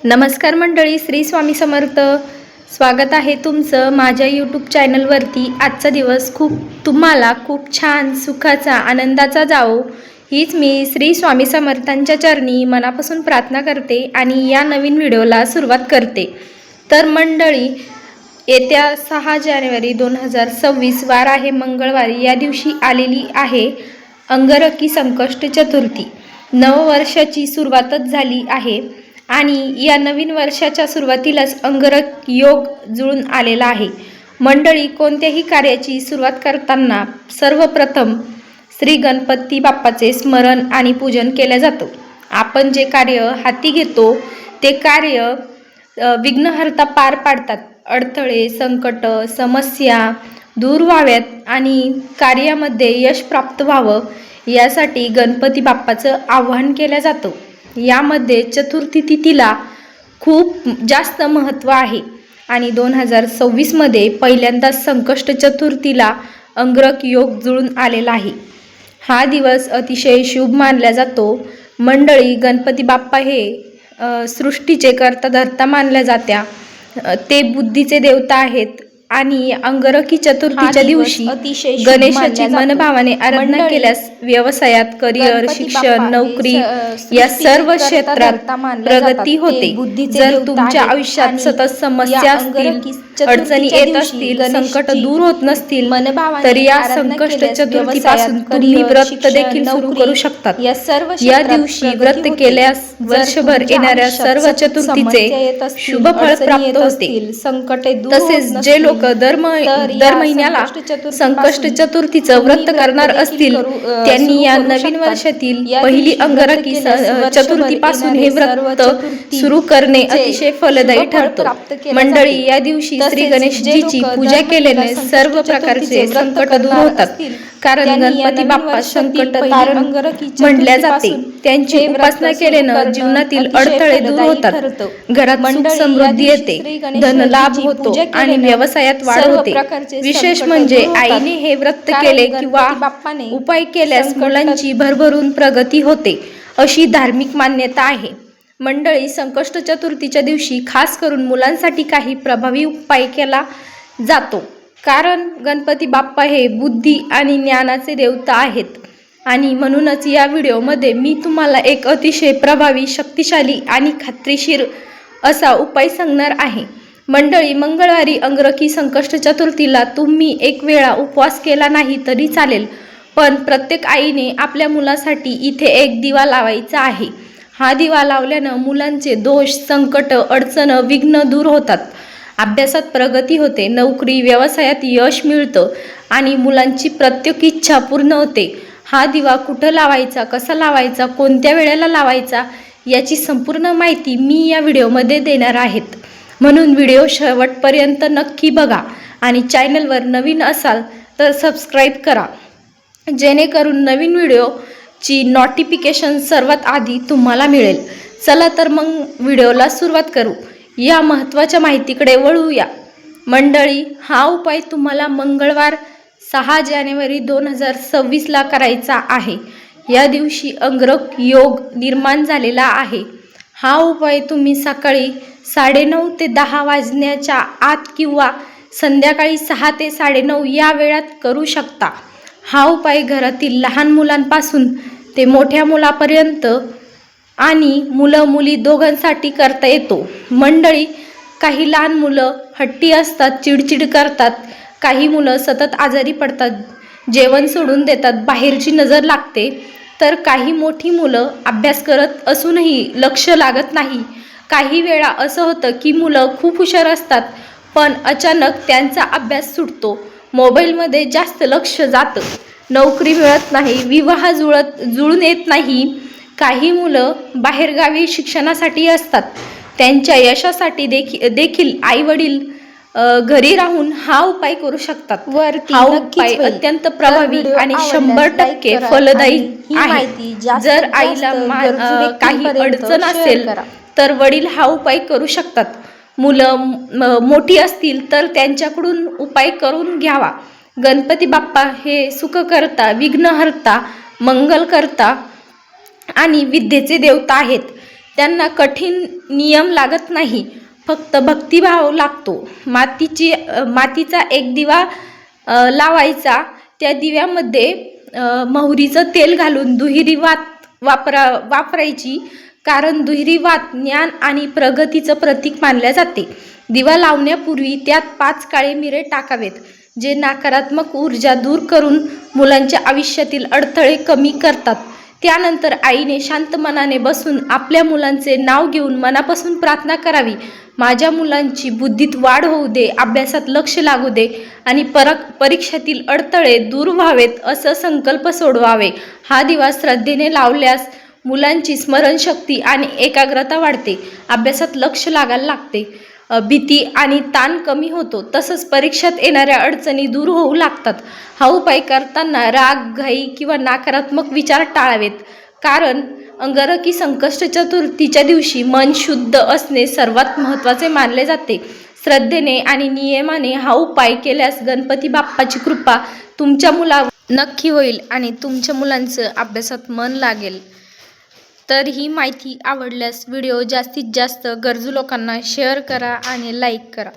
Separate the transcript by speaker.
Speaker 1: नमस्कार मंडळी, श्री स्वामी समर्थ. स्वागत आहे तुमचं माझ्या यूट्यूब चॅनलवरती. आजचा दिवस तुम्हाला खूप छान सुखाचा आनंदाचा जावो हीच मी श्री स्वामी समर्थांच्या चरणी मनापासून प्रार्थना करते आणि या नवीन व्हिडिओला सुरुवात करते. तर मंडळी, येत्या 6 जानेवारी 2026 वार आहे मंगळवारी. या दिवशी आलेली आहे अंगारकी संकष्ट चतुर्थी. नववर्षाची सुरुवातच झाली आहे आणि या नवीन वर्षाच्या सुरुवातीलाच अंगारक योग जुळून आलेला आहे. मंडळी, कोणत्याही कार्याची सुरुवात करताना सर्वप्रथम श्री गणपती बाप्पाचे स्मरण आणि पूजन केले जातं. आपण जे कार्य हाती घेतो ते कार्य विघ्नहर्ता पार पाडतात. अडथळे, संकट, समस्या दूर व्हाव्यात आणि कार्यामध्ये यश प्राप्त व्हावं यासाठी गणपती बाप्पाचं आवाहन केलं जातं. यामध्ये चतुर्थी तिथीला खूप जास्त महत्त्व आहे आणि 2026 मध्ये पहिल्यांदा संकष्ट चतुर्थीला अंगारक योग जुळून आलेला आहे. हा दिवस अतिशय शुभ मानला जातो. मंडळी, गणपती बाप्पा हे सृष्टीचे कर्ता धर्ता मानल्या जात्या. ते बुद्धीचे देवता आहेत आणि अंगारकी चतुर्थीच्या दिवशी गणेशाची मनभावाने आराधना केल्यास व्यवसायात, करिअर, शिक्षण, नोकरी या सर्व क्षेत्रात प्रगती होते. जर तुमच्या आयुष्यात सतत समस्या असतील, अडचणी येत असतील, संकट दूर होत नसतील तर या संकष्ट चतुर्थीपासून तुम्ही व्रत देखील सुरू करू शकतात. या दिवशी व्रत केल्यास वर्षभर येणाऱ्या सर्व चतुर्थीचे शुभ फळ प्राप्त होते. तसेच जे लोक दर महिन्याला संकष्ट चतुर्थीचं व्रत करणार असतील त्यांनी या नवीन वर्षातील पहिली अंगारकी चतुर्थीपासून हे व्रत सुरू करणे अतिशय फलदायी ठरतं. मंडळी, या दिवशी श्री गणेशजीची पूजा केल्याने सर्व प्रकारचे संकट दूर होतात. कारण गणपती बाप्पा संकट तारण म्हटल्या जाते. त्यांची उपासना केल्यानं जीवनातील अडथळे दूर होतात, घरात सुख समृद्धी येते, धनलाभ होतो आणि व्यवसायात वाढ होते. विशेष म्हणजे आईने हे व्रत केले किंवा उपाय केल्यास मुलांची भरभरून प्रगती होते अशी धार्मिक मान्यता आहे. मंडळी, संकष्ट चतुर्थीच्या दिवशी खास करून मुलांसाठी काही प्रभावी उपाय केला जातो. कारण गणपती बाप्पा हे बुद्धी आणि ज्ञानाचे देवता आहेत आणि म्हणूनच या व्हिडिओमध्ये मी तुम्हाला एक अतिशय प्रभावी, शक्तिशाली आणि खात्रीशीर असा उपाय सांगणार आहे. मंडळी, मंगळवारी अंगारकी संकष्ट चतुर्थीला तुम्ही एक वेळा उपवास केला नाही तरी चालेल, पण प्रत्येक आईने आपल्या मुलासाठी इथे एक दिवा लावायचा आहे. हा दिवा लावल्यानं मुलांचे दोष, संकट, अडचण, विघ्न दूर होतात, अभ्यासात प्रगती होते, नोकरी, व्यवसायात यश मिळतं आणि मुलांची प्रत्येक इच्छा पूर्ण होते. हा दिवा कुठं लावायचा, कसा लावायचा, कोणत्या वेळेला लावायचा याची संपूर्ण माहिती मी या व्हिडिओमध्ये देणार आहेत. म्हणून व्हिडिओ शेवटपर्यंत नक्की बघा आणि चॅनलवर नवीन असाल तर सबस्क्राईब करा, जेणेकरून नवीन व्हिडिओची नोटिफिकेशन सर्वात आधी तुम्हाला मिळेल. चला तर मग व्हिडिओला सुरुवात करू. या महत्त्वाच्या माहितीकडे वळूया. मंडळी, हा उपाय तुम्हाला मंगळवार 6 जानेवारी 2026 करायचा आहे. या दिवशी अंगारक योग निर्माण झालेला आहे. हा उपाय तुम्ही सकाळी 9:30 ते 10 वाजण्याच्या आत किंवा संध्याकाळी 6 ते 9:30 या वेळात करू शकता. हा उपाय घरातील लहान मुलांपासून ते मोठ्या मुलापर्यंत आणि मुलं मुली दोघांसाठी करता येतो. मंडळी, काही लहान मुलं हट्टी असतात, चिडचिड करतात, काही मुलं सतत आजारी पडतात, जेवण सोडून देतात, बाहेरची नजर लागते, तर काही मोठी मुलं अभ्यास करत असूनही लक्ष लागत नाही. काही वेळा असं होतं की मुलं खूप हुशार असतात पण अचानक त्यांचा अभ्यास सुटतो, मोबाईलमध्ये जास्त लक्ष जातं, नोकरी मिळत नाही, विवाह जुळून येत नाही. काही मुलं बाहेरगावी शिक्षणासाठी असतात, त्यांच्या यशासाठी देखील आई वडील घरी राहून हा उपाय करू शकतात. हा उपाय अत्यंत प्रभावी आणि 100% फलदायी आहे. जर आईला काही अडचण असेल तर वडील हा उपाय करू शकतात. मुलं मोठी असतील तर त्यांच्याकडून उपाय करून घ्यावा. गणपती बाप्पा हे सुखकर्ता, विघ्नहर्ता, मंगलकर्ता आणि विद्येचे देवता आहेत. त्यांना कठीण नियम लागत नाही, फक्त भक्तिभाव लागतो. मातीचा एक दिवा लावायचा. त्या दिव्यामध्ये मोहरीचं तेल घालून दुहेरी वात वापरायची, कारण दुहेरी वात ज्ञान आणि प्रगतीचं प्रतीक मानल्या जाते. दिवा लावण्यापूर्वी त्यात 5 काळे मिरे टाकावेत, जे नकारात्मक ऊर्जा दूर करून मुलांच्या आयुष्यातील अडथळे कमी करतात. त्यानंतर आईने शांत मनाने बसून आपल्या मुलांचे नाव घेऊन मनापासून प्रार्थना करावी. माझ्या मुलांची बुद्धीत वाढ होऊ दे, अभ्यासात लक्ष लागू दे आणि परीक्षेतील अडथळे दूर व्हावेत, असं संकल्प सोडवावे. हा दिवा श्रद्धेने लावल्यास मुलांची स्मरणशक्ती आणि एकाग्रता वाढते, अभ्यासात लक्ष लागायला लागते, भीती आणि ताण कमी होतो, तसंच परीक्षेत येणाऱ्या अडचणी दूर होऊ लागतात. हा उपाय करताना राग, घाई किंवा नकारात्मक विचार टाळावेत, कारण अंगारकी संकष्ट चतुर्थीच्या दिवशी मन शुद्ध असणे सर्वात महत्त्वाचे मानले जाते. श्रद्धेने आणि नियमाने हा उपाय केल्यास गणपती बाप्पाची कृपा तुमच्या मुलावर नक्की होईल आणि तुमच्या मुलांचं अभ्यासात मन लागेल. तर ही माहिती आवडल्यास व्हिडिओ जास्तीत जास्त गरजू लोकांना शेअर करा आणि लाईक करा.